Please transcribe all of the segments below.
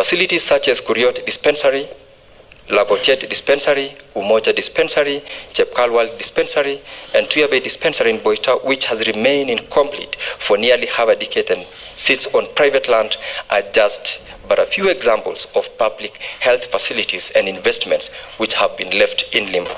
Facilities such as Kuriot Dispensary, Labotiet Dispensary, Umoja Dispensary, Chepkalwal Dispensary, and Tuyabay Dispensary in Boita, which has remained incomplete for nearly half a decade and sits on private land, are just but a few examples of public health facilities and investments which have been left in limbo.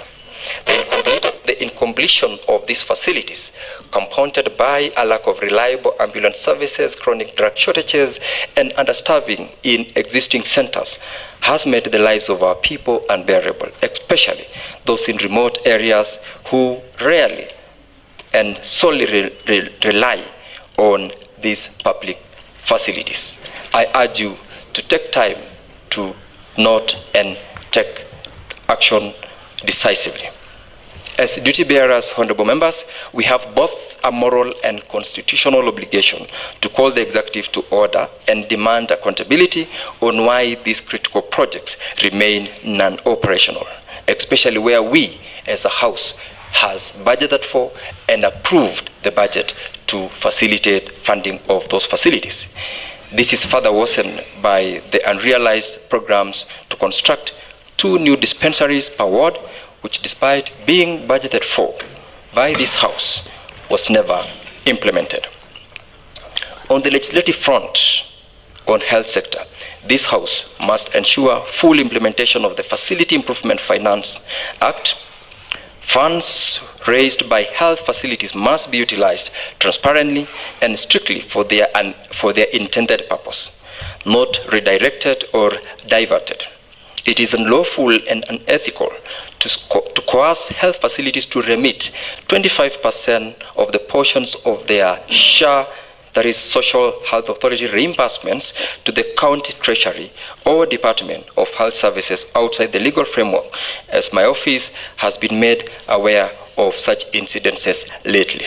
The incompletion of these facilities, compounded by a lack of reliable ambulance services, chronic drug shortages, and understaffing in existing centers, has made the lives of our people unbearable, especially those in remote areas who rarely and solely rely on these public facilities. I urge you to take time to note and take action decisively. As duty bearers, honorable members, we have both a moral and constitutional obligation to call the executive to order and demand accountability on why these critical projects remain non-operational, especially where we as a House has budgeted for and approved the budget to facilitate funding of those facilities. This is further worsened by the unrealized programs to construct 2 new dispensaries per ward, which, despite being budgeted for by this House, was never implemented. On the legislative front, on health sector, this House must ensure full implementation of the Facility Improvement Finance Act. Funds raised by health facilities must be utilized transparently and strictly for their intended purpose, not redirected or diverted. It is unlawful and unethical to coerce health facilities to remit 25% of the portions of their share, that is Social Health Authority reimbursements, to the county treasury or Department of Health Services outside the legal framework, as my office has been made aware of such incidences lately.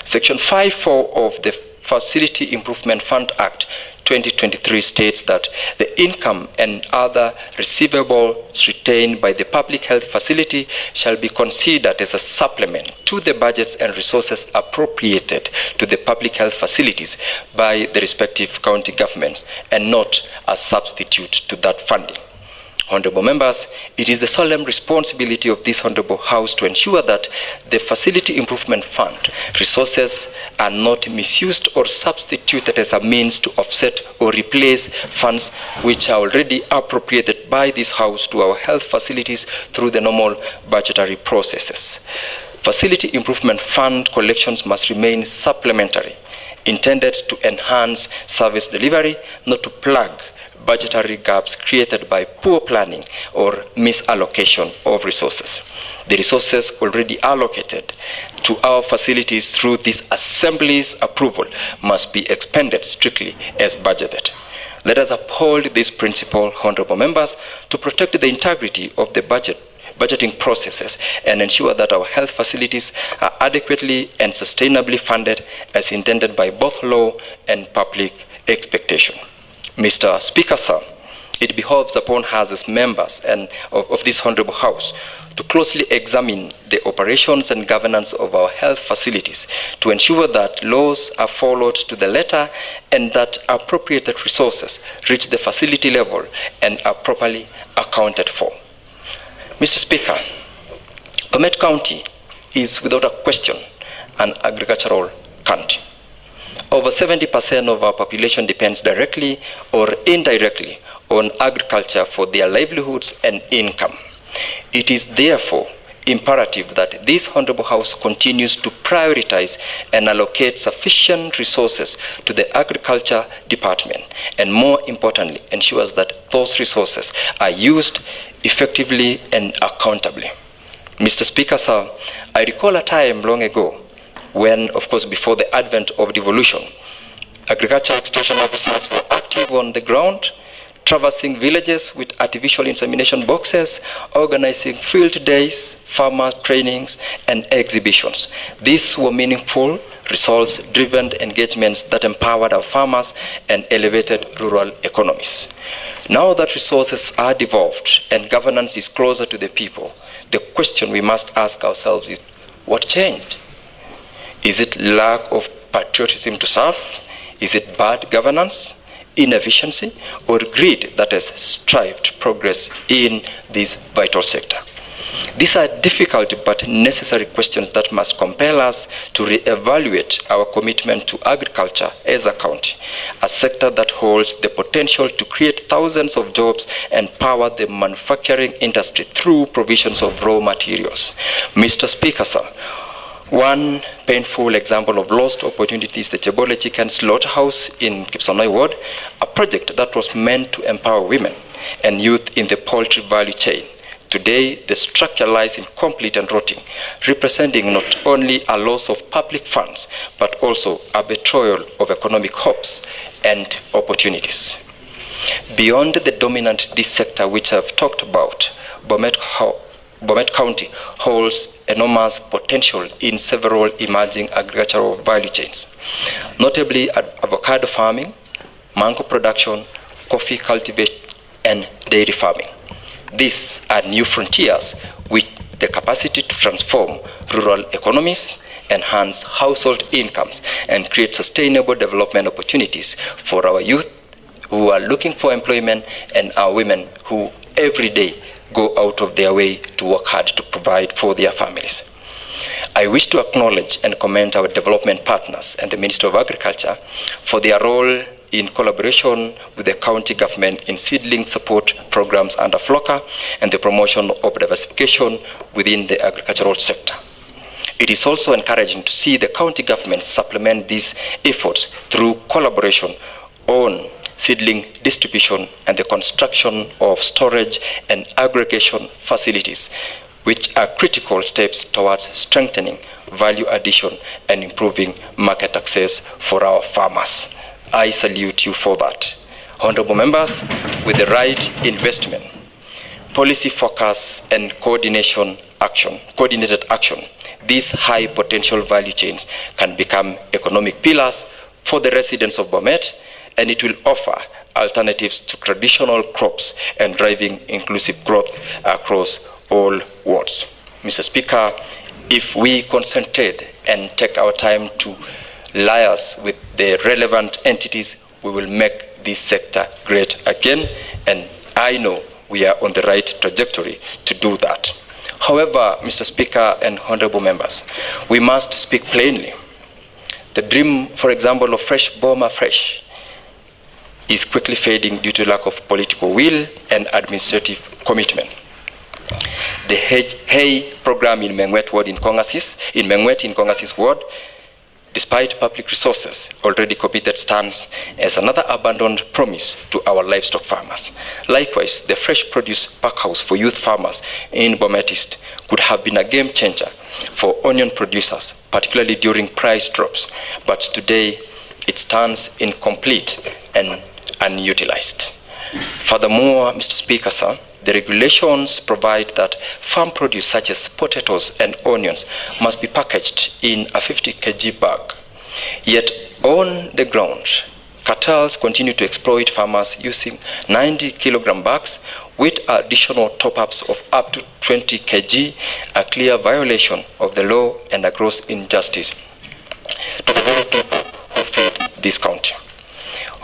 Section 5(4) of the Facility Improvement Fund Act 2023 states that the income and other receivables retained by the public health facility shall be considered as a supplement to the budgets and resources appropriated to the public health facilities by the respective county governments, and not a substitute to that funding. Honorable members, it is the solemn responsibility of this Honorable House to ensure that the Facility Improvement Fund resources are not misused or substituted as a means to offset or replace funds which are already appropriated by this House to our health facilities through the normal budgetary processes. Facility Improvement Fund collections must remain supplementary, intended to enhance service delivery, not to plug budgetary gaps created by poor planning or misallocation of resources. The resources already allocated to our facilities through this Assembly's approval must be expended strictly as budgeted. Let us uphold this principle, honorable members, to protect the integrity of the budgeting processes and ensure that our health facilities are adequately and sustainably funded as intended by both law and public expectation. Mr. Speaker, sir, it behoves upon us as members and of this Honorable House to closely examine the operations and governance of our health facilities to ensure that laws are followed to the letter and that appropriated resources reach the facility level and are properly accounted for. Mr. Speaker, Bomet County is without a question an agricultural county. Over 70% of our population depends directly or indirectly on agriculture for their livelihoods and income. It is therefore imperative that this Honorable House continues to prioritize and allocate sufficient resources to the Agriculture Department, and more importantly, ensures that those resources are used effectively and accountably. Mr. Speaker, sir, I recall a time long ago when, of course, before the advent of devolution, agriculture extension officers were active on the ground, traversing villages with artificial insemination boxes, organizing field days, farmer trainings, and exhibitions. These were meaningful, results-driven engagements that empowered our farmers and elevated rural economies. Now that resources are devolved and governance is closer to the people, the question we must ask ourselves is, what changed? Is it lack of patriotism to serve? Is it bad governance? inefficiency or greed that has strived progress in this vital sector? These are difficult but necessary questions that must compel us to re-evaluate our commitment to agriculture as a county, a sector that holds the potential to create thousands of jobs and power the manufacturing industry through provisions of raw materials. Mr. Speaker, sir, one painful example of lost opportunities, the Chebole Chicken Slaughterhouse in Kipsonoi Ward, a project that was meant to empower women and youth in the poultry value chain. Today, the structure lies incomplete and rotting, representing not only a loss of public funds, but also a betrayal of economic hopes and opportunities. Beyond the dominant this sector which I've talked about, Bomet County holds enormous potential in several emerging agricultural value chains, notably avocado farming, mango production, coffee cultivation, and dairy farming. These are new frontiers with the capacity to transform rural economies, enhance household incomes, and create sustainable development opportunities for our youth who are looking for employment and our women who every day go out of their way to work hard to provide for their families. I wish to acknowledge and commend our development partners and the Ministry of Agriculture for their role in collaboration with the county government in seedling support programs under FLOCA and the promotion of diversification within the agricultural sector. It is also encouraging to see the county government supplement these efforts through collaboration on seedling distribution and the construction of storage and aggregation facilities, which are critical steps towards strengthening value addition and improving market access for our farmers. I salute you for that. Honorable members, with the right investment, policy focus, and coordinated action, these high potential value chains can become economic pillars for the residents of Bomet, and it will offer alternatives to traditional crops and driving inclusive growth across all wards. Mr. Speaker, if we concentrate and take our time to liaise with the relevant entities, we will make this sector great again, and I know we are on the right trajectory to do that. However, Mr. Speaker and honorable members, we must speak plainly. The dream, for example, of fresh Bomet Fresh is quickly fading due to lack of political will and administrative commitment. The Hay program in Mengwet Ward in Kongasis Ward, despite public resources already committed, stands as another abandoned promise to our livestock farmers. Likewise, the fresh produce packhouse for youth farmers in Bomet East could have been a game changer for onion producers, particularly during price drops, but today it stands incomplete and unutilized. Furthermore, Mr. Speaker, sir, the regulations provide that farm produce such as potatoes and onions must be packaged in a 50 kg bag. Yet on the ground, cartels continue to exploit farmers using 90 kilogram bags with additional top-ups of up to 20 kg, a clear violation of the law and a gross injustice to the very people who feed this county.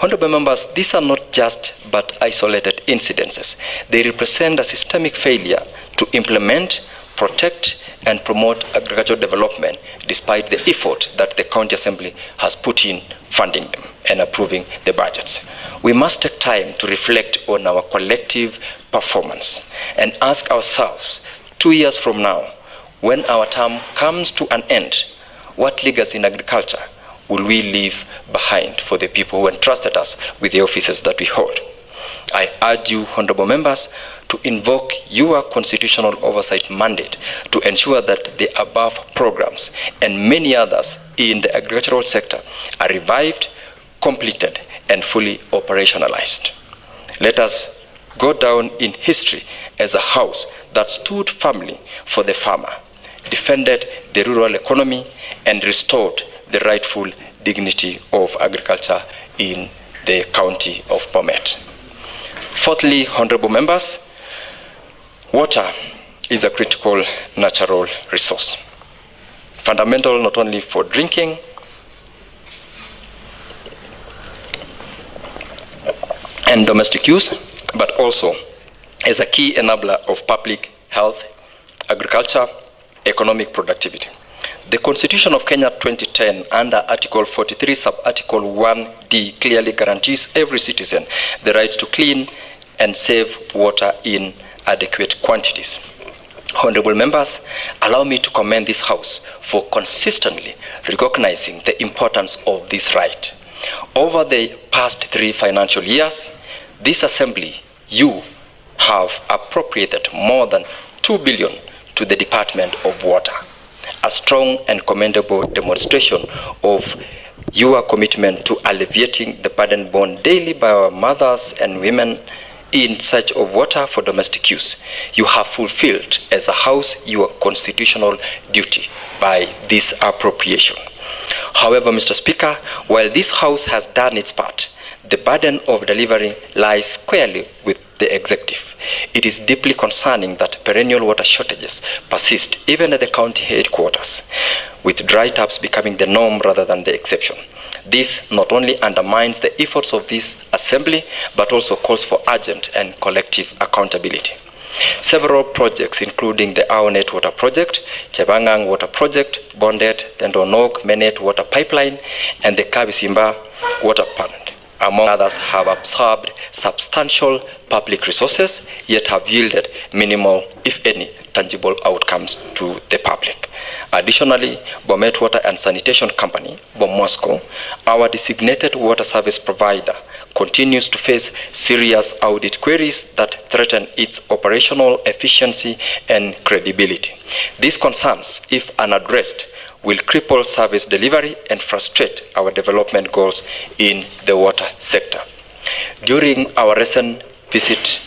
Honorable members, these are not just but isolated incidences. They represent a systemic failure to implement, protect, and promote agricultural development despite the effort that the County Assembly has put in funding them and approving the budgets. We must take time to reflect on our collective performance and ask ourselves, 2 years from now, when our term comes to an end, what legacy in agriculture will we leave behind for the people who entrusted us with the offices that we hold? I urge you, honorable members, to invoke your constitutional oversight mandate to ensure that the above programs and many others in the agricultural sector are revived, completed, and fully operationalized. Let us go down in history as a house that stood firmly for the farmer, defended the rural economy, and restored the rightful dignity of agriculture in the county of Bomet. Fourthly, honorable members, water is a critical natural resource, fundamental not only for drinking, and domestic use, but also as a key enabler of public health, agriculture, economic productivity. The Constitution of Kenya 2010 under Article 43 sub-Article 1D clearly guarantees every citizen the right to clean and safe water in adequate quantities. Honorable members, allow me to commend this House for consistently recognizing the importance of this right. Over the past 3 financial years, this Assembly, you have appropriated more than 2 billion to the Department of Water, a strong and commendable demonstration of your commitment to alleviating the burden borne daily by our mothers and women in search of water for domestic use. You have fulfilled as a House your constitutional duty by this appropriation. However, Mr. Speaker, while this House has done its part, the burden of delivery lies squarely with the executive. It is deeply concerning that perennial water shortages persist even at the county headquarters, with dry taps becoming the norm rather than the exception. This not only undermines the efforts of this Assembly, but also calls for urgent and collective accountability. Several projects, including the Aonet Water Project, Chebangang Water Project, Bondet, Tendonok Menet Water Pipeline, and the Kabisimba Water Plant, among others, have absorbed substantial public resources, yet have yielded minimal, if any, tangible outcomes to the public. Additionally, Bomet Water and Sanitation Company, BOMOSCO, our designated water service provider, continues to face serious audit queries that threaten its operational efficiency and credibility. These concerns, if unaddressed, will cripple service delivery and frustrate our development goals in the water sector. During our recent visit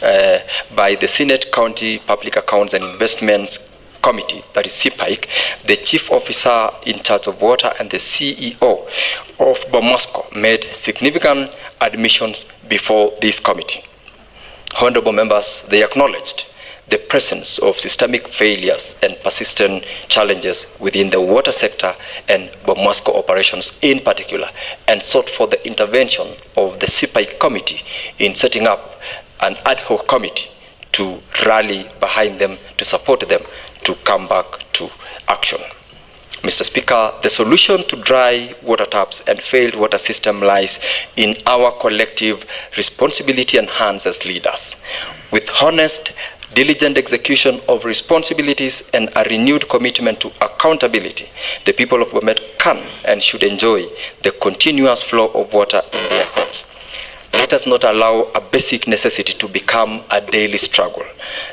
by the Senate County Public Accounts and Investments Committee, that is CPIC, the Chief Officer in charge of water and the CEO of BOMOSCO made significant admissions before this committee. Honorable members, they acknowledged the presence of systemic failures and persistent challenges within the water sector and BOMOSCO operations in particular, and sought for the intervention of the CPIC committee in setting up an ad hoc committee to rally behind them, to support them, to come back to action. Mr. Speaker, the solution to dry water taps and failed water system lies in our collective responsibility and hands as leaders. With honest, diligent execution of responsibilities and a renewed commitment to accountability, the people of Bomet can and should enjoy the continuous flow of water in their homes. Let us not allow a basic necessity to become a daily struggle.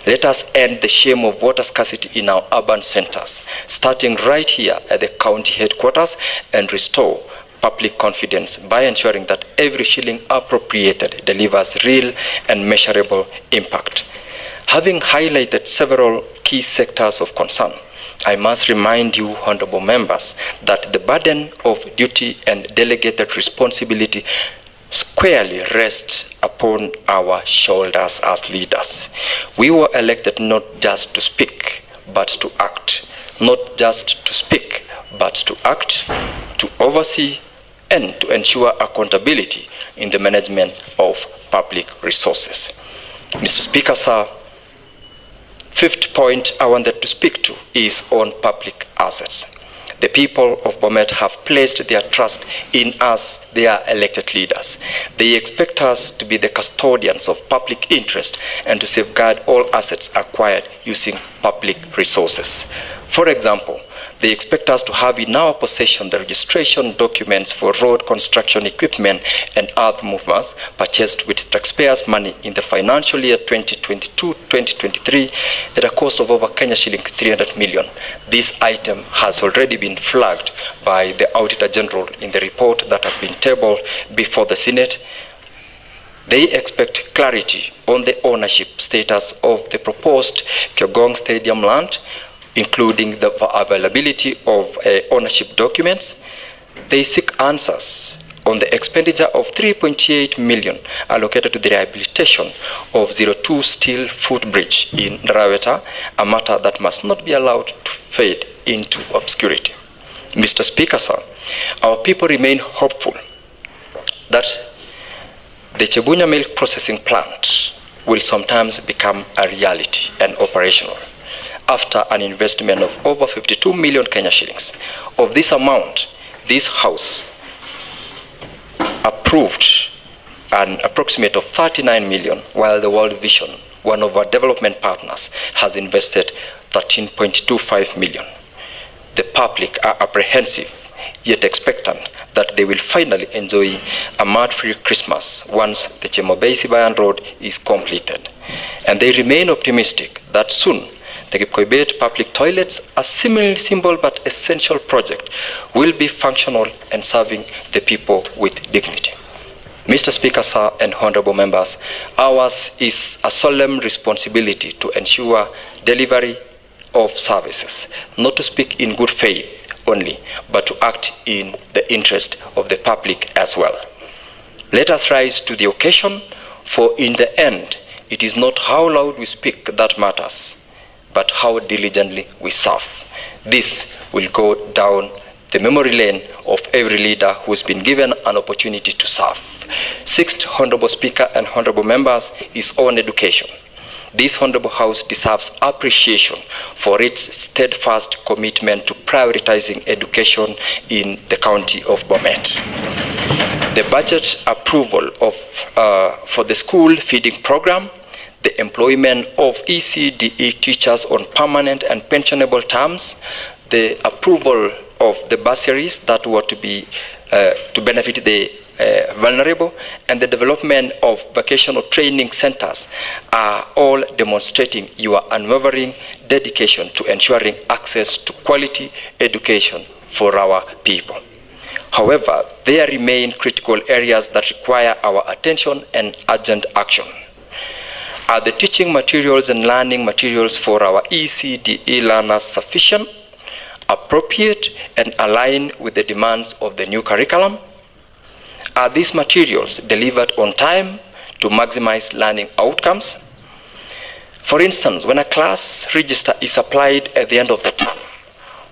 Let us end the shame of water scarcity in our urban centers, starting right here at the county headquarters, and restore public confidence by ensuring that every shilling appropriated delivers real and measurable impact. Having highlighted several key sectors of concern, I must remind you, honorable members, that the burden of duty and delegated responsibility squarely rests upon our shoulders as leaders. We were elected not just to speak, but to act. Not just to speak, but to act, to oversee, and to ensure accountability in the management of public resources. Mr. Speaker, sir, fifth point I wanted to speak to is on public assets. The people of Bomet have placed their trust in us, their elected leaders. They expect us to be the custodians of public interest and to safeguard all assets acquired using public resources. For example, they expect us to have in our possession the registration documents for road construction equipment and earth movers purchased with taxpayers' money in the financial year 2022-2023 at a cost of over Kenya shilling 300 million. This item has already been flagged by the Auditor General in the report that has been tabled before the Senate. They expect clarity on the ownership status of the proposed Kyogong Stadium land, including the availability of ownership documents. They seek answers on the expenditure of 3.8 million allocated to the rehabilitation of 02 steel footbridge in Raweta, a matter that must not be allowed to fade into obscurity. Mr. Speaker, sir, our people remain hopeful that The Chebunya milk processing plant will sometimes become a reality and operational after an investment of over 52 million Kenya shillings. Of this amount, this House approved an approximate of 39 million, while the World Vision, one of our development partners, has invested 13.25 million. The public are apprehensive, yet expectant that they will finally enjoy a mud-free Christmas once the Chemobei-Sibayan Road is completed. And they remain optimistic that soon the Kipkoibet public toilets, a similarly simple but essential project, will be functional and serving the people with dignity. Mr. Speaker, sir, and honorable members, ours is a solemn responsibility to ensure delivery of services, not to speak in good faith only, but to act in the interest of the public as well. Let us rise to the occasion, for in the end, it is not how loud we speak that matters, but how diligently we serve. This will go down the memory lane of every leader who has been given an opportunity to serve. Sixth, Honorable Speaker and honorable members, is on education. This honorable House deserves appreciation for its steadfast commitment to prioritizing education in the county of Bomet. The budget approval for the school feeding program, the employment of ECDE teachers on permanent and pensionable terms, the approval of the bursaries that were to be to benefit the vulnerable, and the development of vocational training centers are all demonstrating your unwavering dedication to ensuring access to quality education for our people. However, there remain critical areas that require our attention and urgent action. Are the teaching materials and learning materials for our ECDE learners sufficient, appropriate, and aligned with the demands of the new curriculum? Are these materials delivered on time to maximize learning outcomes? For instance, when a class register is applied at the end of the term,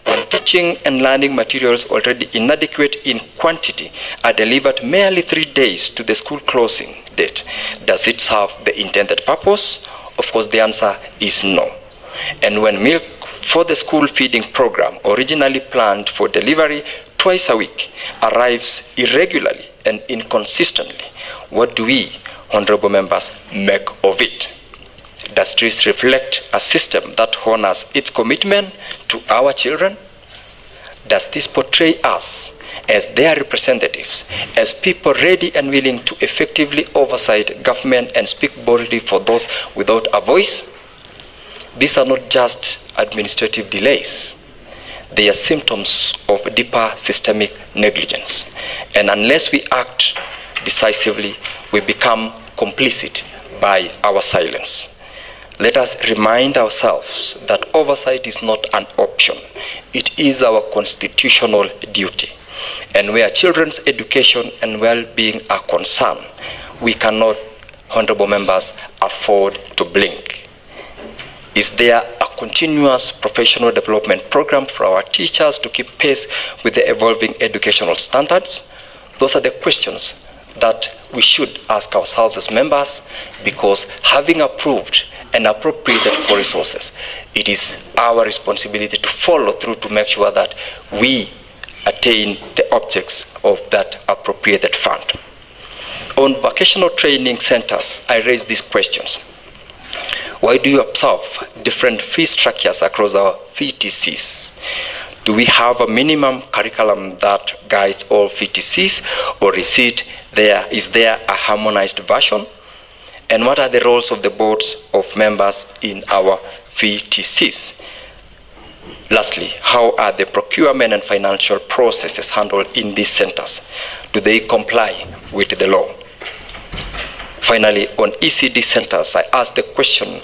when teaching and learning materials already inadequate in quantity are delivered merely 3 days to the school closing date, does it serve the intended purpose? Of course, the answer is no. And when milk for the school feeding program, originally planned for delivery twice a week, arrives irregularly and inconsistently, what do we, honorable members, make of it? Does this reflect a system that honors its commitment to our children? Does this portray us as their representatives, as people ready and willing to effectively oversight government and speak boldly for those without a voice? These are not just administrative delays. They are symptoms of deeper systemic negligence. And unless we act decisively, we become complicit by our silence. Let us remind ourselves that oversight is not an option. It is our constitutional duty. And where children's education and well-being are concerned, we cannot, honorable members, afford to blink. Is there a continuous professional development program for our teachers to keep pace with the evolving educational standards? Those are the questions that we should ask ourselves as members, because having approved and appropriated for resources, it is our responsibility to follow through to make sure that we attain the objects of that appropriated fund. On vocational training centers, I raise these questions. Why do you observe different fee structures across our VTCs? Do we have a minimum curriculum that guides all VTCs, or is there a harmonized version? And what are the roles of the boards of members in our VTCs? Lastly, how are the procurement and financial processes handled in these centers? Do they comply with the law? Finally, on ECD centers, I ask the question,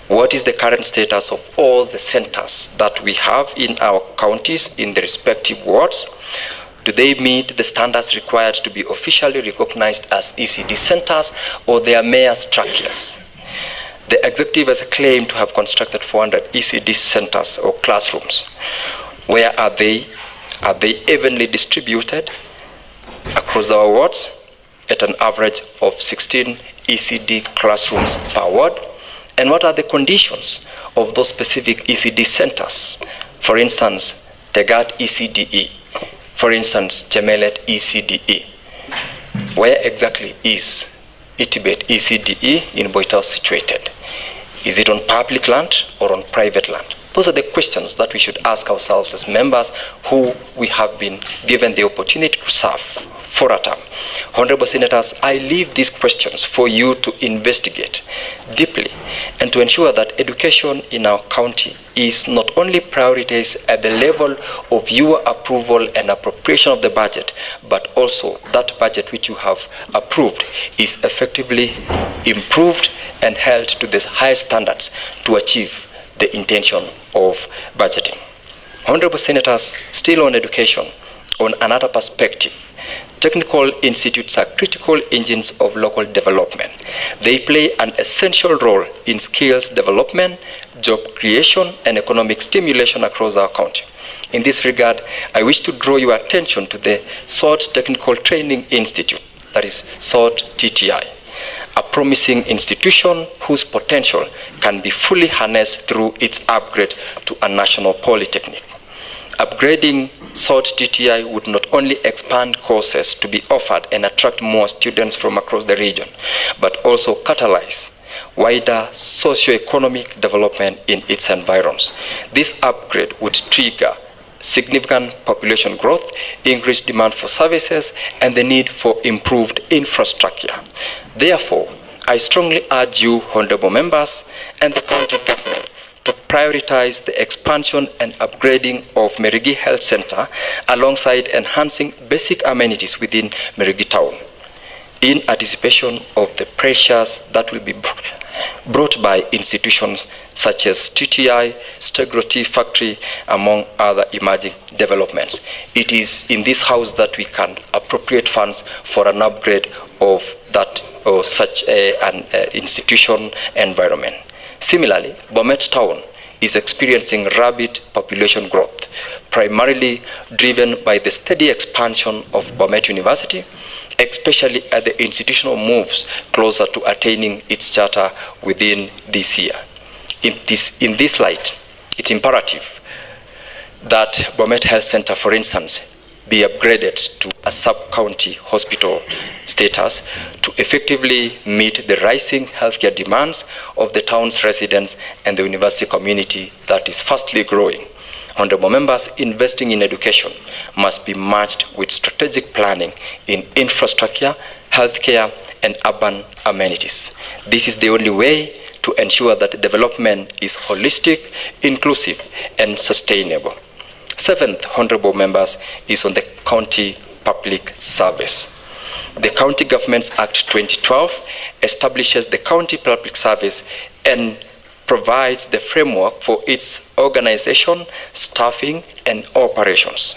what is the current status of all the centers that we have in our counties in the respective wards? Do they meet the standards required to be officially recognized as ECD centers, or they are mere structures? The executive has claimed to have constructed 400 ECD centers or classrooms. Where are they? Are they evenly distributed across our wards? at an average of 16 ECD classrooms per ward? And what are the conditions of those specific ECD centers? For instance, Tegat ECDE. For instance, Chemelet ECDE. Where exactly is Itibet ECDE in Boitao situated? Is it on public land or on private land? Those are the questions that we should ask ourselves as members who we have been given the opportunity to serve for a term. Honorable Senators, I leave these questions for you to investigate deeply and to ensure that education in our county is not only prioritized at the level of your approval and appropriation of the budget, but also that budget which you have approved is effectively improved and held to the highest standards to achieve the intention of budgeting. Honorable Senators, still on education, on another perspective, technical institutes are critical engines of local development. They play an essential role in skills development, job creation, and economic stimulation across our county. In this regard, I wish to draw your attention to the SOT Technical Training Institute, that is SOT TTI, a promising institution whose potential can be fully harnessed through its upgrade to a national polytechnic. Upgrading SOT TTI would not only expand courses to be offered and attract more students from across the region, but also catalyze wider socio-economic development in its environs. This upgrade would trigger significant population growth, increased demand for services, and the need for improved infrastructure. Therefore, I strongly urge you, honorable members, and the county government to prioritize the expansion and upgrading of Merigi Health Center alongside enhancing basic amenities within Merigi Town in anticipation of the pressures that will be brought by institutions such as TTI, Stegro Tea Factory, among other emerging developments. It is in this house that we can appropriate funds for an upgrade of that or such an institution environment. Similarly, Bomet Town is experiencing rapid population growth, primarily driven by the steady expansion of Bomet University, especially at the institutional moves closer to attaining its charter within this year. In this light, it's imperative that Bomet Health Center, for instance, be upgraded to a sub-county hospital status to effectively meet the rising healthcare demands of the town's residents and the university community that is fastly growing. Honorable members, investing in education must be matched with strategic planning in infrastructure, healthcare, and urban amenities. This is the only way to ensure that development is holistic, inclusive, and sustainable. Seventh, honorable members, is on the county public service. The County Governments Act 2012 establishes the county public service and provides the framework for its organization, staffing, and operations.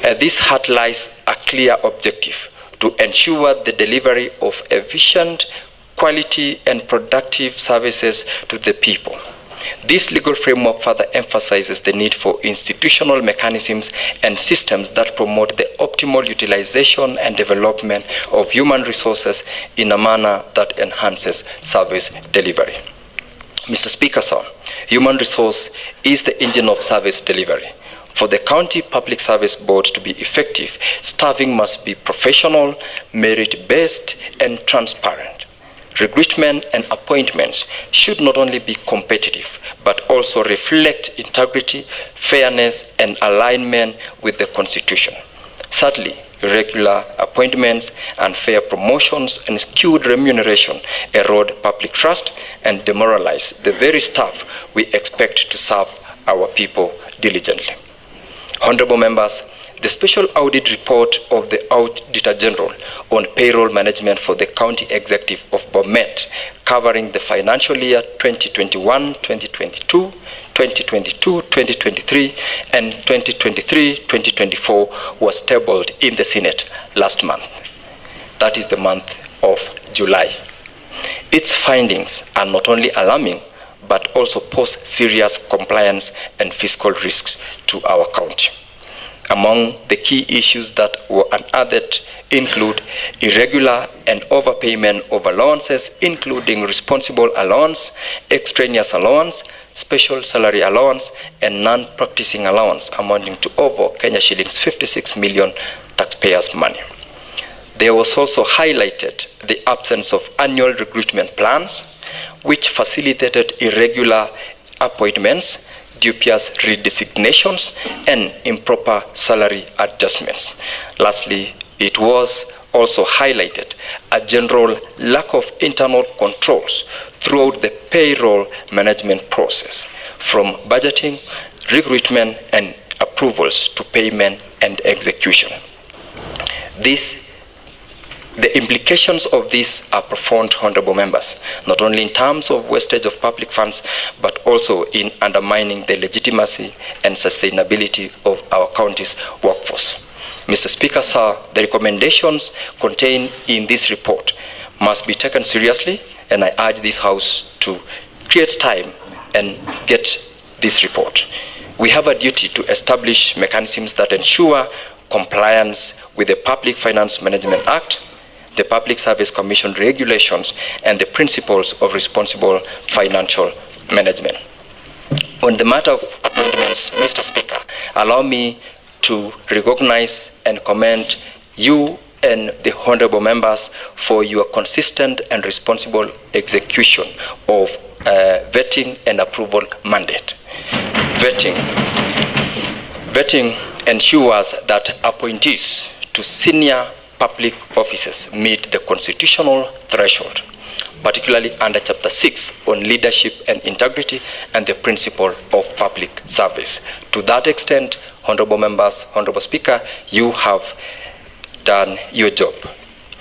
This outlines a clear objective to ensure the delivery of efficient, quality, and productive services to the people. This legal framework further emphasizes the need for institutional mechanisms and systems that promote the optimal utilization and development of human resources in a manner that enhances service delivery. Mr. Speaker, sir, human resource is the engine of service delivery. For the County Public Service Board to be effective, staffing must be professional, merit-based, and transparent. Recruitment and appointments should not only be competitive, but also reflect integrity, fairness, and alignment with the Constitution. Sadly, irregular appointments, unfair promotions, and skewed remuneration erode public trust and demoralize the very staff we expect to serve our people diligently. Honorable members, the special audit report of the Auditor General on payroll management for the County Executive of Bomet, covering the financial year 2021-2022, 2022-2023, and 2023-2024 was tabled in the Senate last month. That is the month of July. Its findings are not only alarming, but also pose serious compliance and fiscal risks to our county. Among the key issues that were unearthed include irregular and overpayment of allowances, including responsible allowance, extraneous allowance, special salary allowance, and non-practicing allowance, amounting to over Kenya shillings 56 million taxpayers' money. There was also highlighted the absence of annual recruitment plans, which facilitated irregular appointments, dubious redesignations, and improper salary adjustments. Lastly, it was also highlighted a general lack of internal controls throughout the payroll management process, from budgeting, recruitment, and approvals to payment and execution. The implications of this are profound, honorable members, not only in terms of wastage of public funds, but also in undermining the legitimacy and sustainability of our county's workforce. Mr. Speaker, sir, the recommendations contained in this report must be taken seriously, and I urge this House to create time and get this report. We have a duty to establish mechanisms that ensure compliance with the Public Finance Management Act, the Public Service Commission regulations, and the principles of responsible financial management. On the matter of appointments, Mr. Speaker, allow me to recognize and commend you and the honorable members for your consistent and responsible execution of vetting and approval mandate. Vetting ensures that appointees to senior public offices meet the constitutional threshold, particularly under Chapter 6 on leadership and integrity and the principle of public service. To that extent, honorable members, honorable Speaker, you have done your job.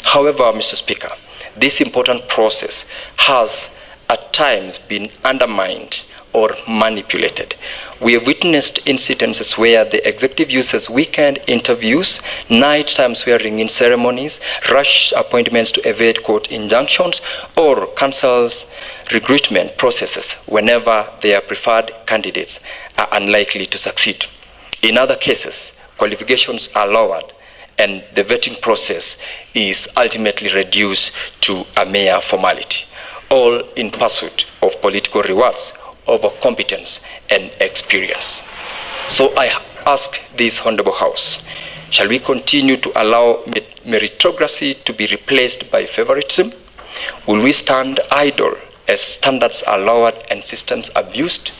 However, Mr. Speaker, this important process has at times been undermined or manipulated. We have witnessed incidences where the executive uses weekend interviews, nighttime swearing-in ceremonies, rush appointments to evade court injunctions, or cancels recruitment processes whenever their preferred candidates are unlikely to succeed. In other cases, qualifications are lowered and the vetting process is ultimately reduced to a mere formality, all in pursuit of political rewards over competence and experience. So I ask this honorable House, shall we continue to allow meritocracy to be replaced by favoritism? Will we stand idle as standards are lowered and systems abused?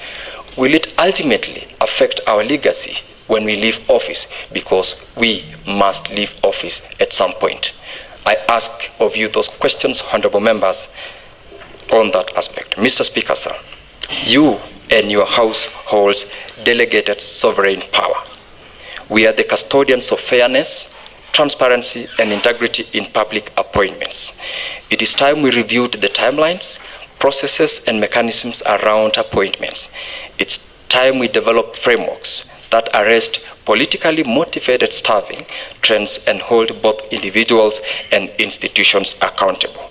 Will it ultimately affect our legacy when we leave office, because we must leave office at some point? I ask of you those questions, honorable members, on that aspect. Mr. Speaker, sir, you and your House holds delegated sovereign power. We are the custodians of fairness, transparency, and integrity in public appointments. It is time we reviewed the timelines, processes, and mechanisms around appointments. It's time we develop frameworks that arrest politically motivated staffing trends and hold both individuals and institutions accountable.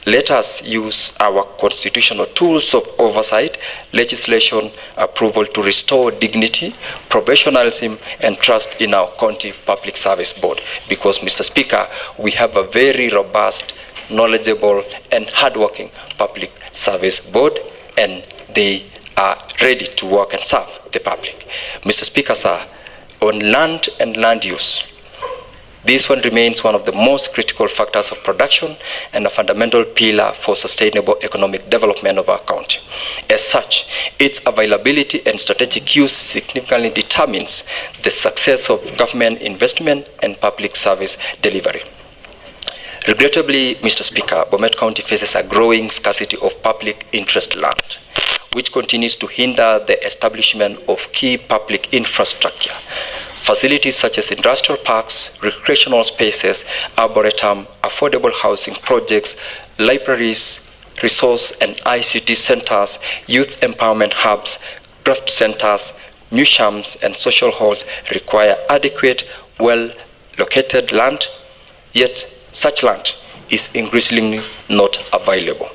Let us use our constitutional tools of oversight, legislation, approval to restore dignity, professionalism, and trust in our county public service board. Because, Mr. Speaker, we have a very robust, knowledgeable, and hardworking public service board, and they are ready to work and serve the public. Mr. Speaker, sir, on land and land use, this one remains one of the most critical factors of production and a fundamental pillar for sustainable economic development of our county. As such, its availability and strategic use significantly determines the success of government investment and public service delivery. Regrettably, Mr. Speaker, Bomet County faces a growing scarcity of public interest land, which continues to hinder the establishment of key public infrastructure. Facilities such as industrial parks, recreational spaces, arboretum, affordable housing projects, libraries, resource and ICT centers, youth empowerment hubs, craft centers, museums, and social halls require adequate, well-located land, yet such land is increasingly not available.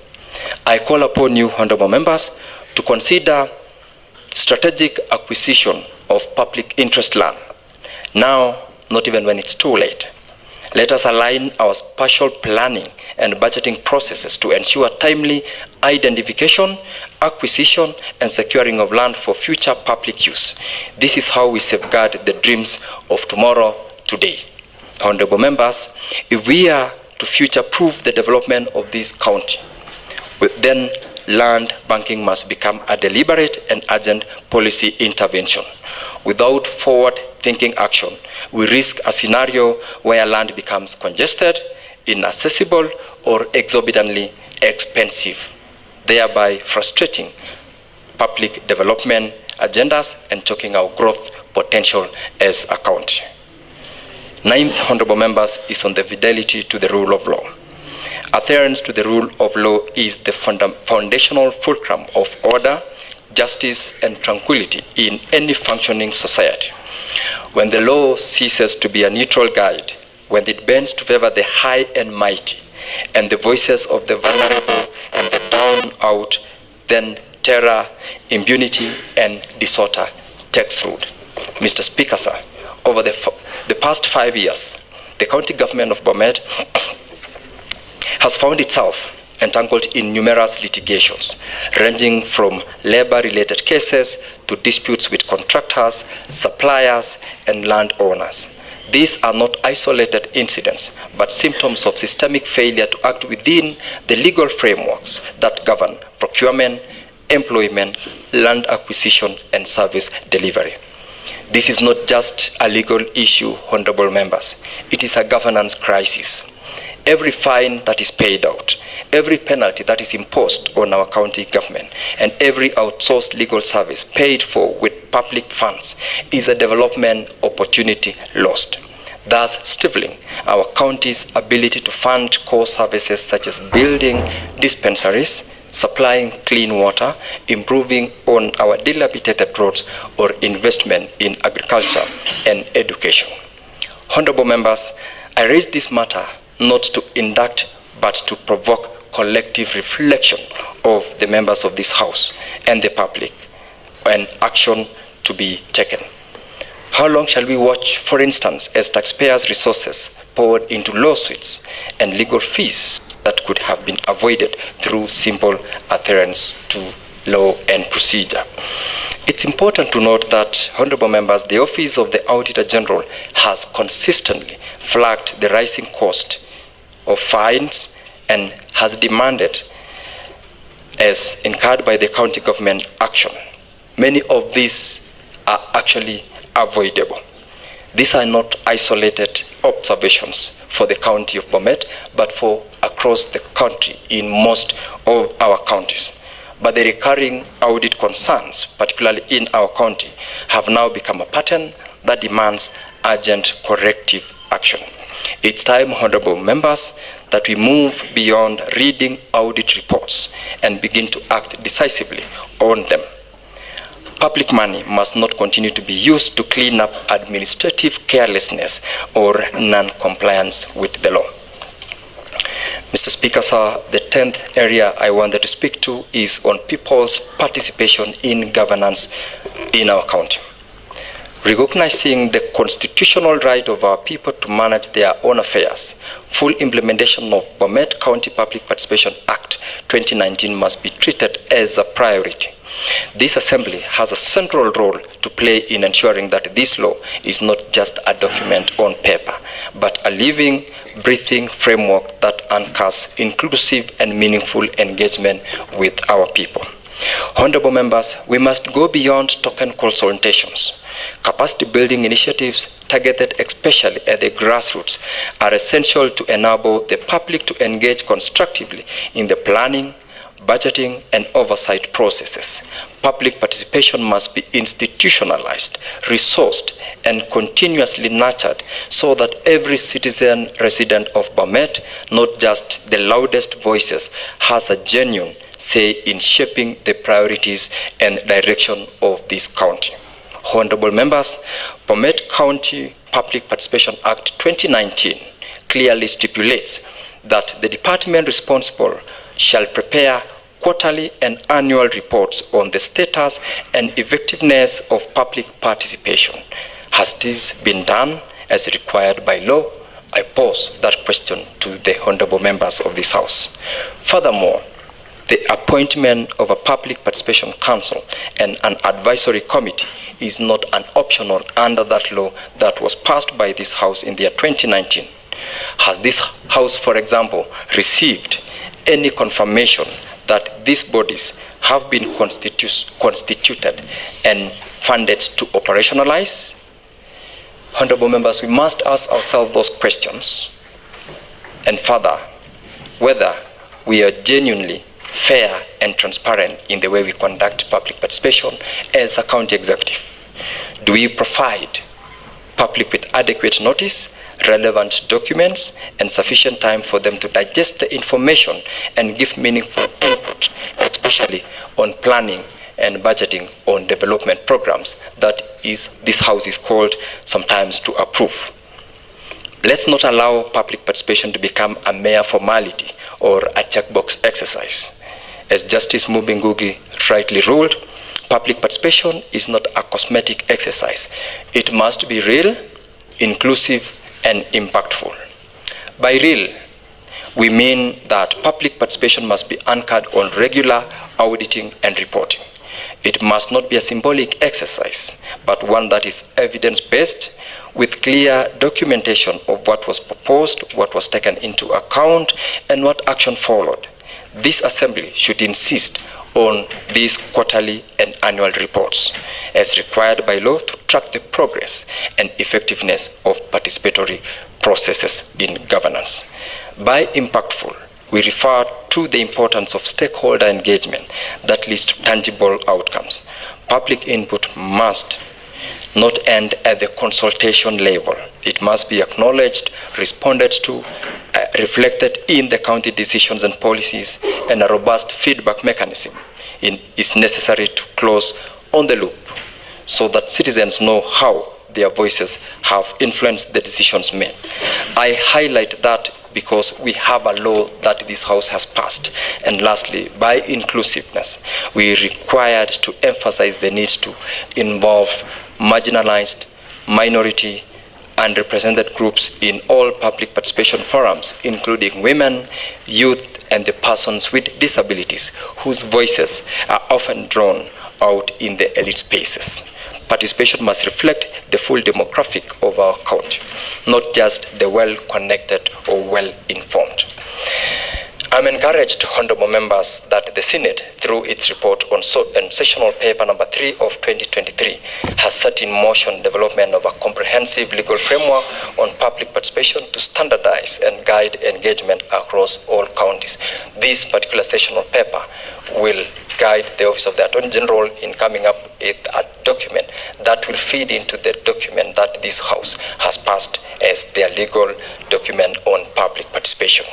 I call upon you, honorable members, to consider strategic acquisition of public interest land, Now, not even when it's too late. Let us align our spatial planning and budgeting processes to ensure timely identification, acquisition, and securing of land for future public use. This is how we safeguard the dreams of tomorrow today. Honorable members, if we are to future-proof the development of this county, then land banking must become a deliberate and urgent policy intervention. Without forward-thinking action, we risk a scenario where land becomes congested, inaccessible, or exorbitantly expensive, thereby frustrating public development agendas and choking our growth potential as a county. Ninth, honorable members, is on the fidelity to the rule of law. Adherence to the rule of law is the foundational fulcrum of order, justice, and tranquility in any functioning society. When the law ceases to be a neutral guide, when it bends to favor the high and mighty, and the voices of the vulnerable and the down out, then terror, impunity, and disorder takes root. Mr. Speaker, sir, over the past 5 years, the county government of Bomet has found itself entangled in numerous litigations, ranging from labor-related cases to disputes with contractors, suppliers, and landowners. These are not isolated incidents, but symptoms of systemic failure to act within the legal frameworks that govern procurement, employment, land acquisition, and service delivery. This is not just a legal issue, honorable members. It is a governance crisis. Every fine that is paid out, every penalty that is imposed on our county government, and every outsourced legal service paid for with public funds is a development opportunity lost, thus stifling our county's ability to fund core services such as building dispensaries, supplying clean water, improving on our dilapidated roads, or investment in agriculture and education. Honorable members, I raise this matter not to induct, but to provoke collective reflection of the members of this House and the public, and action to be taken. How long shall we watch, for instance, as taxpayers' resources poured into lawsuits and legal fees that could have been avoided through simple adherence to law and procedure? It's important to note that, honorable members, the Office of the Auditor General has consistently flagged the rising cost of fines and has demanded, as incurred by the county government, action. Many of these are actually avoidable. These are not isolated observations for the county of Bomet, but for across the country in most of our counties. But the recurring audit concerns, particularly in our county, have now become a pattern that demands urgent corrective action. It's time, honorable members, that we move beyond reading audit reports and begin to act decisively on them. Public money must not continue to be used to clean up administrative carelessness or non-compliance with the law. Mr. Speaker, sir, the 10th area I wanted to speak to is on people's participation in governance in our county. Recognizing the constitutional right of our people to manage their own affairs, full implementation of Bomet County Public Participation Act 2019 must be treated as a priority. This assembly has a central role to play in ensuring that this law is not just a document on paper, but a living, breathing framework that anchors inclusive and meaningful engagement with our people. Honorable members, we must go beyond token consultations. Capacity building initiatives targeted especially at the grassroots are essential to enable the public to engage constructively in the planning, budgeting, and oversight processes. Public participation must be institutionalized, resourced, and continuously nurtured so that every citizen resident of Bomet, not just the loudest voices, has a genuine say in shaping the priorities and direction of this county. Honorable members, Bomet County Public Participation Act 2019 clearly stipulates that the department responsible shall prepare quarterly and annual reports on the status and effectiveness of public participation. Has this been done as required by law? I pose that question to the honorable members of this House. Furthermore, the appointment of a public participation council and an advisory committee is not an optional under that law that was passed by this House in the year 2019. Has this House, for example, received any confirmation that these bodies have been constituted and funded to operationalize? Honorable members, we must ask ourselves those questions, and further, whether we are genuinely fair and transparent in the way we conduct public participation as a county executive. Do we provide public with adequate notice, relevant documents, and sufficient time for them to digest the information and give meaningful input, especially on planning and budgeting on development programs that this House is called sometimes to approve? Let's not allow public participation to become a mere formality or a checkbox exercise. As Justice Mubingugi rightly ruled, public participation is not a cosmetic exercise. It must be real, inclusive, and impactful. By real, we mean that public participation must be anchored on regular auditing and reporting. It must not be a symbolic exercise, but one that is evidence-based, with clear documentation of what was proposed, what was taken into account, and what action followed. This assembly should insist on these quarterly and annual reports as required by law to track the progress and effectiveness of participatory processes in governance. By impactful, we refer to the importance of stakeholder engagement that leads to tangible outcomes. Public input must not end at the consultation level. It must be acknowledged, responded to, reflected in the county decisions and policies, and a robust feedback mechanism is necessary to close on the loop so that citizens know how their voices have influenced the decisions made. I highlight that because we have a law that this House has passed. And lastly, by inclusiveness, we are required to emphasize the need to involve marginalized, minority, and represented groups in all public participation forums, including women, youth, and the persons with disabilities, whose voices are often drawn out in the elite spaces. Participation must reflect the full demographic of our county, not just the well-connected or well-informed. I'm encouraged, honorable members, that the Senate, through its report on sessional paper number 3 of 2023, has set in motion development of a comprehensive legal framework on public participation to standardize and guide engagement across all counties. This particular sessional paper will guide the Office of the Attorney General in coming up with a document that will feed into the document that this House has passed as their legal document on public participation.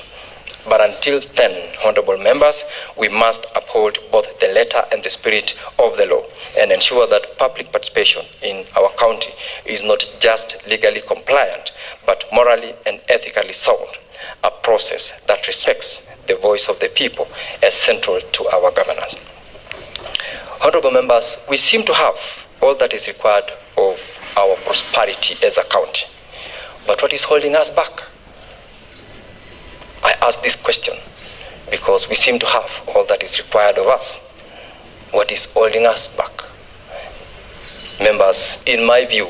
But until then, honorable members, we must uphold both the letter and the spirit of the law and ensure that public participation in our county is not just legally compliant, but morally and ethically sound, a process that respects the voice of the people as central to our governance. Honorable members, we seem to have all that is required of our prosperity as a county. But what is holding us back? I ask this question because we seem to have all that is required of us. What is holding us back? Members, in my view,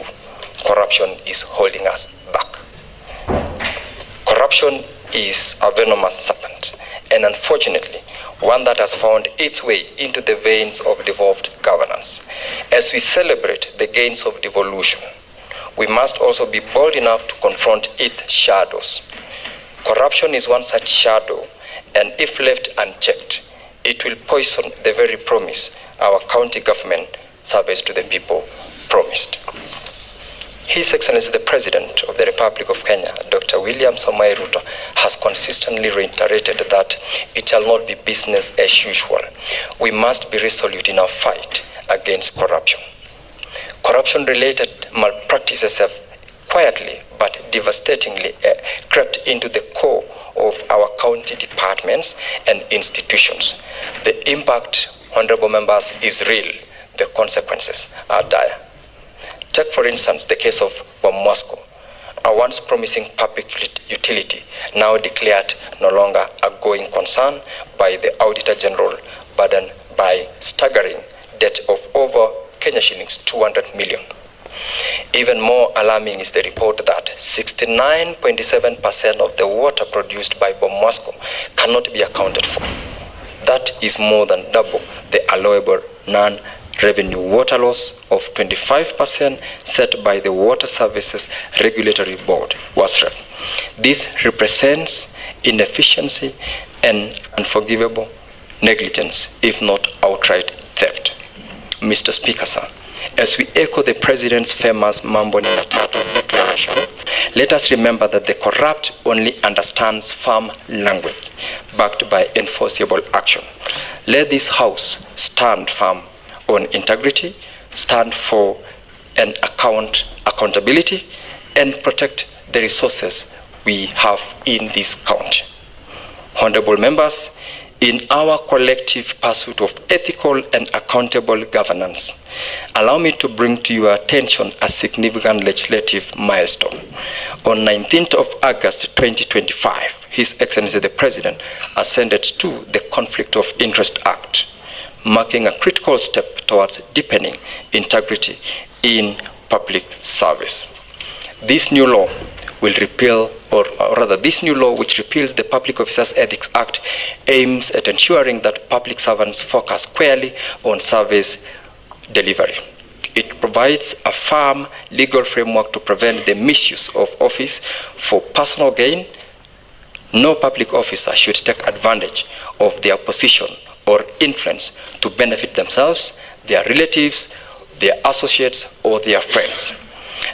corruption is holding us back. Corruption is a venomous serpent, and unfortunately, one that has found its way into the veins of devolved governance. As we celebrate the gains of devolution, we must also be bold enough to confront its shadows. Corruption is one such shadow, and if left unchecked, it will poison the very promise our county government service to the people promised. His Excellency the President of the Republic of Kenya, Dr. William Samoei Ruto, has consistently reiterated that it shall not be business as usual. We must be resolute in our fight against corruption. Corruption-related malpractices have quietly but devastatingly crept into the core of our county departments and institutions. The impact, honorable members, is real. The consequences are dire. Take, for instance, the case of Bomet, a once promising public utility, now declared no longer a going concern by the Auditor General, burdened by staggering debt of over Kenya shillings 200 million. Even more alarming is the report that 69.7% of the water produced by Bomet cannot be accounted for. That is more than double the allowable non-revenue water loss of 25% set by the Water Services Regulatory Board, WASREB. This represents inefficiency and unforgivable negligence, if not outright theft. Mr. Speaker, sir, as we echo the President's famous Mambo Number Tatu declaration, let us remember that the corrupt only understands firm language backed by enforceable action. Let this House stand firm on integrity, stand for an accountability, and protect the resources we have in this country. Honorable members, in our collective pursuit of ethical and accountable governance, allow me to bring to your attention a significant legislative milestone. On 19th of August 2025, His Excellency the President ascended to the Conflict of Interest Act, marking a critical step towards deepening integrity in public service. This new law will repeal, or rather this new law which repeals the Public Officers Ethics Act aims at ensuring that public servants focus squarely on service delivery. It provides a firm legal framework to prevent the misuse of office for personal gain. No public officer should take advantage of their position or influence to benefit themselves, their relatives, their associates, or their friends.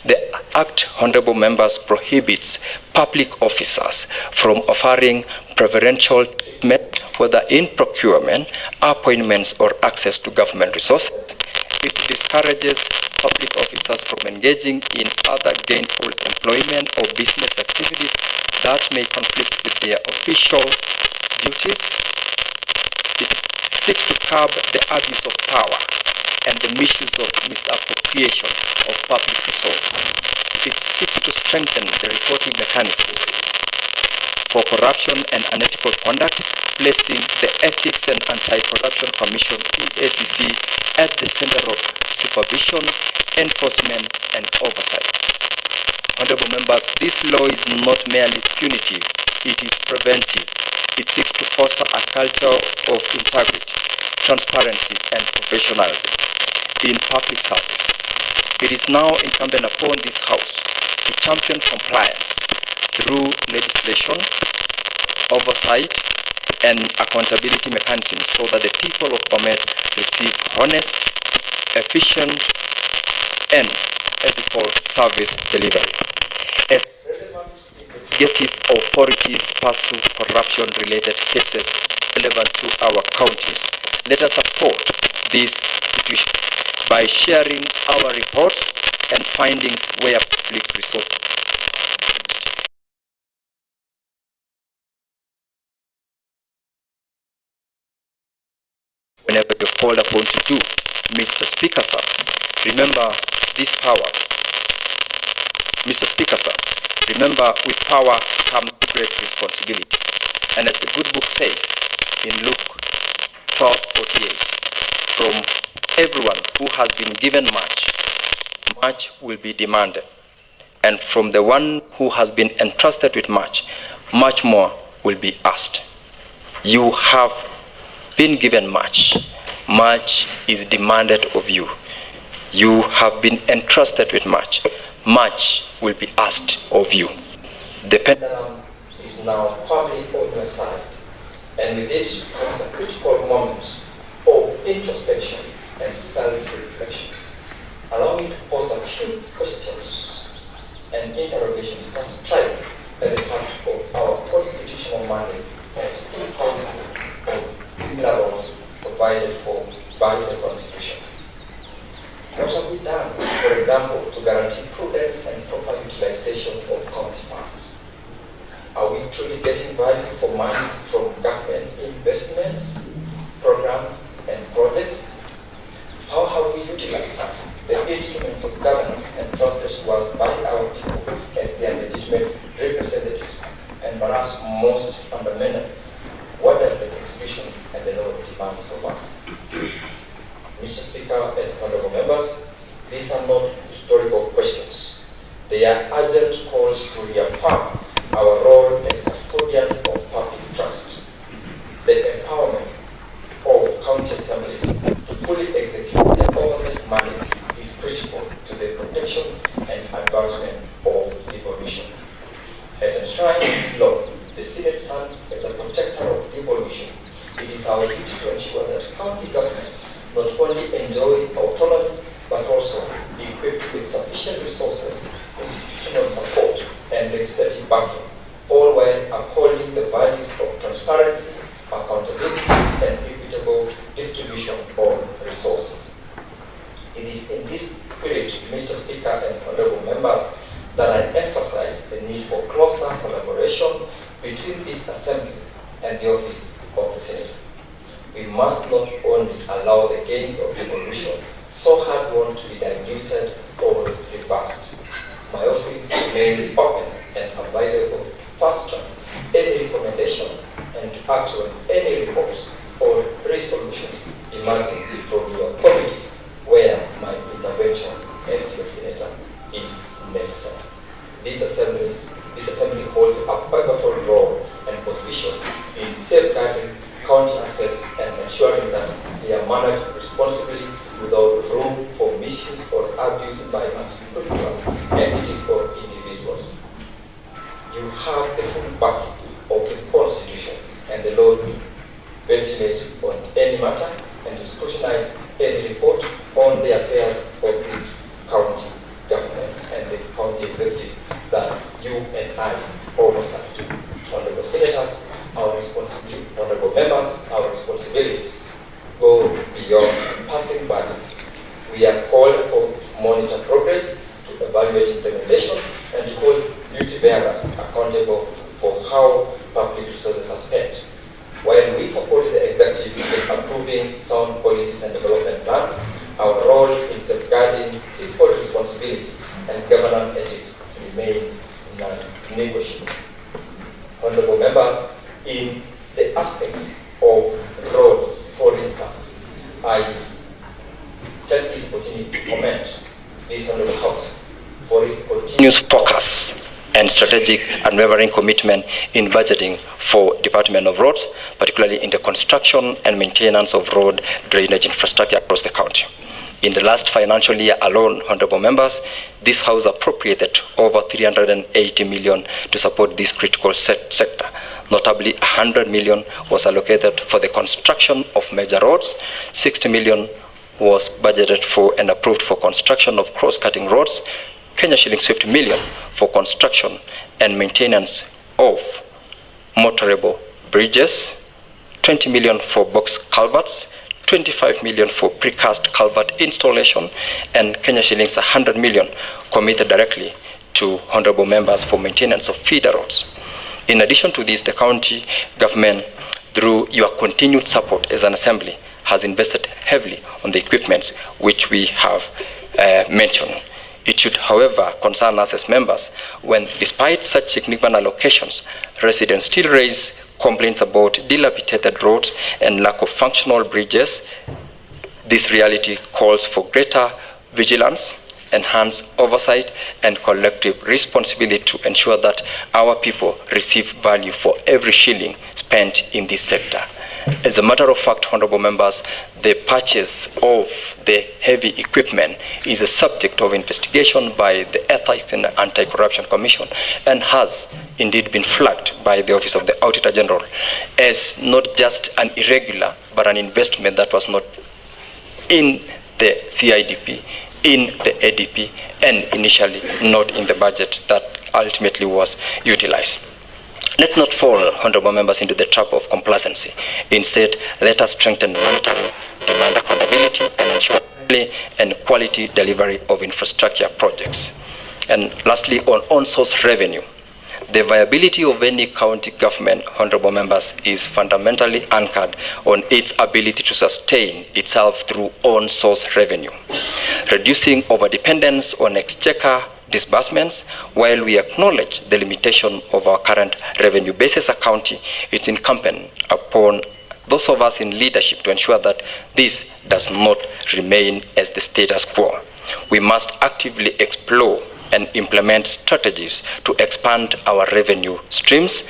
The Act, honorable members, prohibits public officers from offering preferential treatment, whether in procurement, appointments, or access to government resources. It discourages public officers from engaging in other gainful employment or business activities that may conflict with their official duties. It seeks to curb the abuse of power and the misuse of misappropriation of public resources. It seeks to strengthen the reporting mechanisms for corruption and unethical conduct, placing the Ethics and Anti-Corruption Commission, EACC, at the center of supervision, enforcement, and oversight. Honorable members, this law is not merely punitive, it is preventive. It seeks to foster a culture of integrity, transparency, and professionalism in public service. It is now incumbent upon this House to champion compliance through legislation, oversight, and accountability mechanisms so that the people of Bomet receive honest, efficient, and ethical service delivery. As relevant investigative authorities pursue corruption-related cases relevant to our counties, let us support this institution by sharing our reports and findings where public resources whenever you're called upon to do. Mr. Speaker, sir, remember this power. Mr. Speaker, sir, remember with power comes great responsibility. And as the good book says in Luke 12:48, from everyone who has been given much, much will be demanded. And from the one who has been entrusted with much, much more will be asked. You have been given much. Much is demanded of you. You have been entrusted with much. Much will be asked of you. The pendulum is now firmly on your side, and with it comes a critical moment of introspection and self-reflection. Allow me to pose a few questions and interrogations that strike at the heart of our constitutional mandate as two houses of similar laws provided for by the Constitution. What have we done, for example, to guarantee prudence and proper utilization of county funds? Are we truly getting value for money from government investments, programs, and projects? How have we utilized the instruments of governance Speaker and honorable members, these are not rhetorical questions. They are urgent calls to reaffirm our role as custodians of public trust. The empowerment of county assemblies to fully execute their oversight mandate is critical to the protection and advancement of devolution. As enshrined in law, the Senate stands as a protector of devolution. It is our duty to ensure that county governments not only enjoy autonomy, but also be equipped with sufficient resources, institutional support, and legislative backing, all while upholding the values of transparency, accountability, and equitable distribution of resources. It is in this spirit, Mr. Speaker and honorable members, that I emphasize the need for closer collaboration between this Assembly and the office of the Senator. We must not only allow the gains of devolution so hard-won to be diluted or reversed. My office remains open and available to fast-track any recommendation and to act on any reports or resolutions emerging from your committees where my intervention as your Senator is necessary. This Assembly holds a pivotal role and position in safeguarding county assets and ensuring that they are managed responsibly without room for misuse or abuse by unscrupulous entities or individuals. You have the full backing of the Constitution and the law to ventilate on any matter and to scrutinize any report on the affairs of this county government and the county executive that you and I oversight. Honorable Senators, honorable members, our responsibilities go beyond passing budgets. We are called upon to monitor progress, to evaluate implementation, and to hold duty bearers accountable for how public resources are spent. While we support the executive in approving sound policies and development plans, our role in safeguarding fiscal responsibility and governance ethics remain non-negotiable. Honorable members, in the aspects of roads, for instance, I take this opportunity to commend this Honorable House for its continuous focus and strategic unwavering commitment in budgeting for Department of Roads, particularly in the construction and maintenance of road drainage infrastructure across the country. In the last financial year alone, honorable members, this House appropriated over 380 million to support this critical sector. Notably, 100 million was allocated for the construction of major roads, 60 million was budgeted for and approved for construction of cross-cutting roads, Kenya shillings 50 million for construction and maintenance of motorable bridges, 20 million for box culverts, 25 million for precast culvert installation, and Kenya shillings 100 million committed directly to honorable members for maintenance of feeder roads. In addition to this, the county government, through your continued support as an assembly, has invested heavily on the equipment which we have mentioned. It should, however, concern us as members when, despite such significant allocations, residents still raise complaints about dilapidated roads and lack of functional bridges. This reality calls for greater vigilance, enhanced oversight, and collective responsibility to ensure that our people receive value for every shilling spent in this sector. As a matter of fact, honorable members, the purchase of the heavy equipment is a subject of investigation by the Ethics and Anti-Corruption Commission and has indeed been flagged by the Office of the Auditor General as not just an irregular, but an investment that was not in the CIDP, in the ADP, and initially not in the budget that ultimately was utilized. Let's not fall, honorable members, into the trap of complacency. Instead, let us strengthen monitoring, demand accountability, and ensure timely and quality delivery of infrastructure projects. And lastly, on source revenue. The viability of any county government, honorable members, is fundamentally anchored on its ability to sustain itself through on-source revenue. Reducing overdependence on exchequer disbursements, while we acknowledge the limitation of our current revenue base as a county, it's incumbent upon those of us in leadership, to ensure that this does not remain as the status quo. We must actively explore and implement strategies to expand our revenue streams,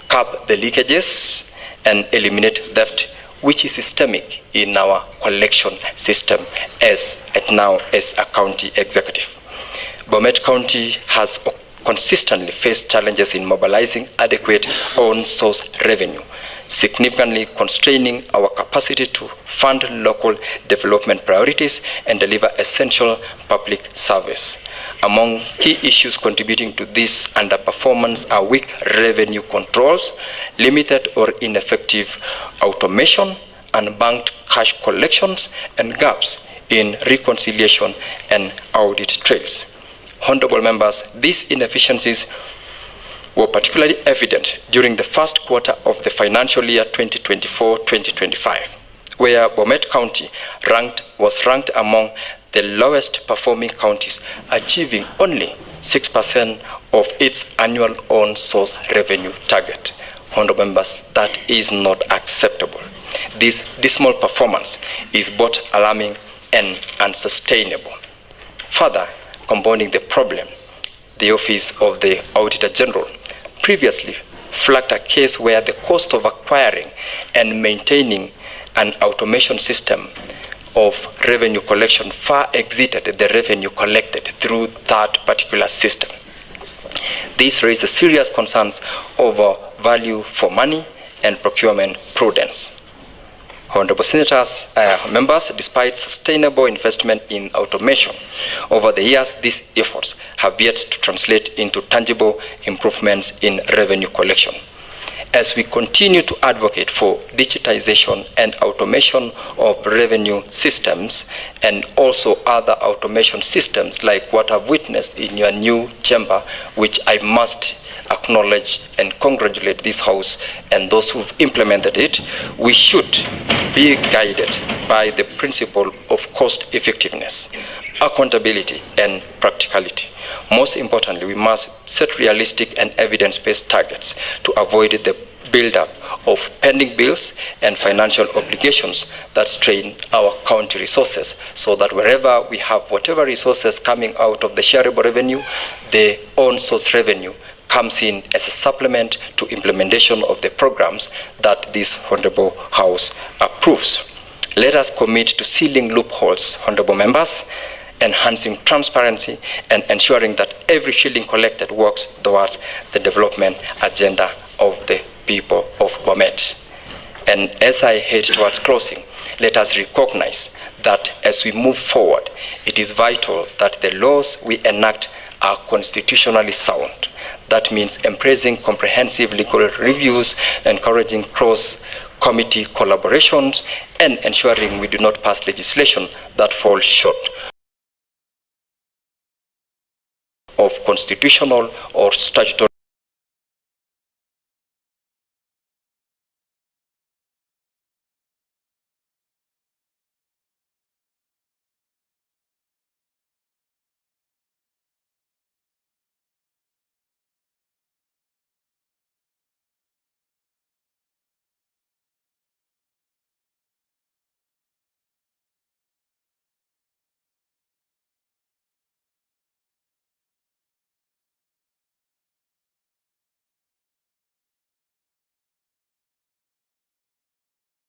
curb the leakages, and eliminate theft, which is systemic in our collection system as a county executive. Bomet County has consistently faced challenges in mobilizing adequate own-source revenue, significantly constraining our capacity to fund local development priorities and deliver essential public service. Among key issues contributing to this underperformance are weak revenue controls, limited or ineffective automation, unbanked cash collections, and gaps in reconciliation and audit trails. Honorable members, these inefficiencies were particularly evident during the first quarter of the financial year 2024-2025, where Bomet County was ranked among the lowest performing counties, achieving only 6% of its annual own source revenue target. Honorable members, that is not acceptable. This dismal performance is both alarming and unsustainable. Further compounding the problem, the Office of the Auditor General previously flagged a case where the cost of acquiring and maintaining an automation system of revenue collection far exceeded the revenue collected through that particular system. This raises serious concerns over value for money and procurement prudence. Honorable Senators, members, despite sustainable investment in automation over the years, these efforts have yet to translate into tangible improvements in revenue collection. As we continue to advocate for digitization and automation of revenue systems and also other automation systems like what I've witnessed in your new chamber, which I must acknowledge and congratulate this House and those who've implemented it, we should be guided by the principle of cost effectiveness, accountability, and practicality. Most importantly, we must set realistic and evidence-based targets to avoid the build-up of pending bills and financial obligations that strain our county resources, so that wherever we have whatever resources coming out of the shareable revenue, the own source revenue comes in as a supplement to implementation of the programs that this Honorable House approves. Let us commit to sealing loopholes, Honorable members, enhancing transparency, and ensuring that every shilling collected works towards the development agenda of the people of Bomet. And as I head towards closing, let us recognize that as we move forward, it is vital that the laws we enact are constitutionally sound. That means embracing comprehensive legal reviews, encouraging cross-committee collaborations, and ensuring we do not pass legislation that falls short of constitutional or statutory